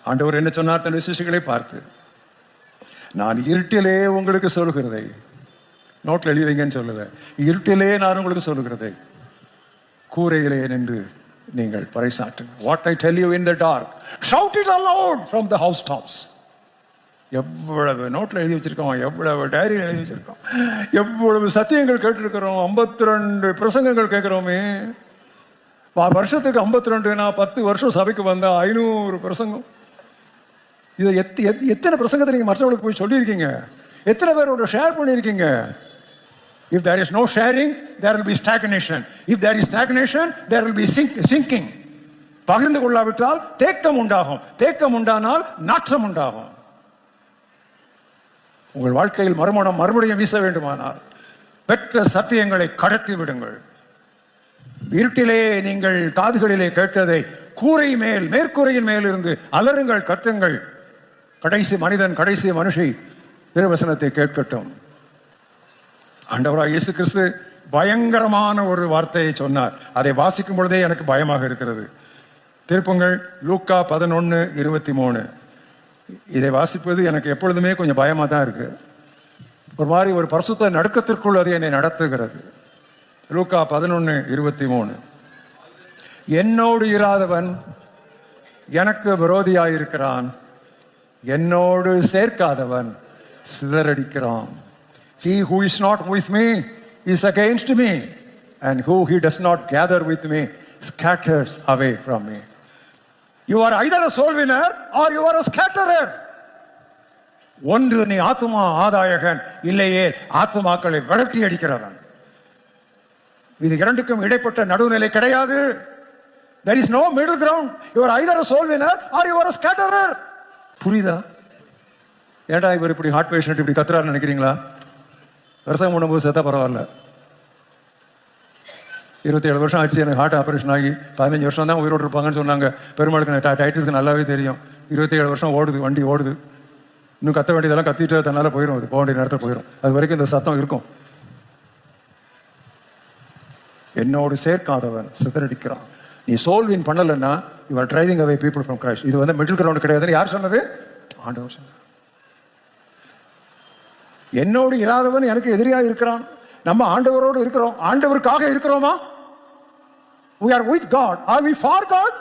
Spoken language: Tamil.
ஆண்டவர் என்ன சொன்னார் தன் விசேஷங்களை பார்த்து? நான் இருட்டிலே உங்களுக்கு சொல்லுகிறதை, நோட்டில் எழுதி வைங்கன்னு சொல்லுத, இருட்டிலே நான் உங்களுக்கு சொல்லுகிறதை கூரையிலே நின்று நீங்கள் பறைசாற்றுங்க. What I tell you in the dark, shout it aloud from the housetops. எவ்வளவு நோட்டில் எழுதி வச்சிருக்கோம், எவ்வளவு டைரியில் எழுதி வச்சிருக்கோம், எவ்வளவு சத்தியங்கள் கேட்டிருக்கிறோம். 52 பிரசங்கங்கள் கேட்கிறோமே. வருஷத்துக்கு 52, 10 வருஷம் சபைக்கு வந்தா 500 பிரசங்கம். இதை எத்தனை பிரசங்கத்தை நீங்க மற்றவங்களுக்கு போய் சொல்லியிருக்கீங்க? எத்தனை பேரோட ஷேர் பண்ணியிருக்கீங்க? If there is no sharing, there will be stagnation. If there is stagnation, there will be sinking. பகிர்ந்து கொள்ளாவிட்டால் தேக்கம் உண்டாகும். தேக்கம் உண்டானால் நாற்றம் உண்டாகும். உங்கள் வாழ்க்கையில் மறுமணம் மறுபடியும் வீச வேண்டுமானால் பெற்ற சத்தியங்களை கடத்தி விடுங்கள். இருட்டிலே நீங்கள் காதுகளிலே கேட்டதை கூரை மேல், மேற்கூரையின் மேல் இருந்து அலறுங்கள், கத்துங்கள். கடைசி மனிதன், கடைசி மனுஷி திருவசனத்தை கேட்கட்டும். ஆண்டவராய் இயேசு கிறிஸ்து பயங்கரமான ஒரு வார்த்தையை சொன்னார். அதை வாசிக்கும் பொழுதே எனக்கு பயமாக இருக்கிறது. திருப்புங்கள் லூக்கா 11:23. இதை வாசிப்பது எனக்கு எப்பொழுதுமே கொஞ்சம் பயமா தான் இருக்கு. ஒரு மாதிரி ஒரு பரிசுத்த நடுக்கத்திற்குள் அது என்னை நடத்துகிறது. லூக்கா 11:23. என்னோடு இராதவன் எனக்கு விரோதியாயிருக்கிறான், என்னோடு சேர்க்காதவன் சிதறடிக்கிறான். He who is not with me is against me, and who he does not gather with me scatters away from me. You are either a soul winner or you are a scatterer. ஒன்று நீ ஆத்துமா ஆதாயகன், இல்லையே ஆத்துமாக்களை விரட்டி அடிக்கிறவன். இது இரண்டுக்கும் இடைப்பட்ட நடுநிலை கிடையாது. There is no middle ground. You are either a soul winner or you are a scatterer. புரியுதா? ஏடா இவர் இப்படி ஹார்ட் பேஷண்ட் இப்படி கத்துறாருன்னு நினைக்கிறீங்களா? வருஷம் பண்ணும்போது செத்தா பரவாயில்ல. 27 வருஷம் ஆச்சு எனக்கு ஹார்ட் ஆப்ரேஷன் ஆகி. 15 வருஷம் தான் உயிரோடு இருப்பாங்கன்னு சொன்னாங்க. பெருமாளுக்கு டைட்டிஸ்க்கு நல்லாவே தெரியும். 27 வருஷம் ஓடுது, வண்டி ஓடுது. இன்னும் கத்த வேண்டியதெல்லாம் கத்திட்டு தன்னால போயிடும். அது போக வேண்டிய நேரத்தில் போயிடும். அது வரைக்கும் இந்த சத்தம் இருக்கும். என்னோடு சேர்க்காதவன் சிதறடிக்கிறான். நீ சோல்வின் பண்ணலன்னா you are driving away people from Christ. இது வந்து மிடில் கிரவுண்ட் கிடையாதுன்னு யார் சொன்னது? ஆண்டவர் சொன்னார். என்னோடு இராதவன் எனக்கு எதிரியாக இருக்கிறான். நம்ம ஆண்டவரோடு இருக்கிறோம். ஆண்டவருக்காக இருக்கிறோமா? We are with God. Are we for God?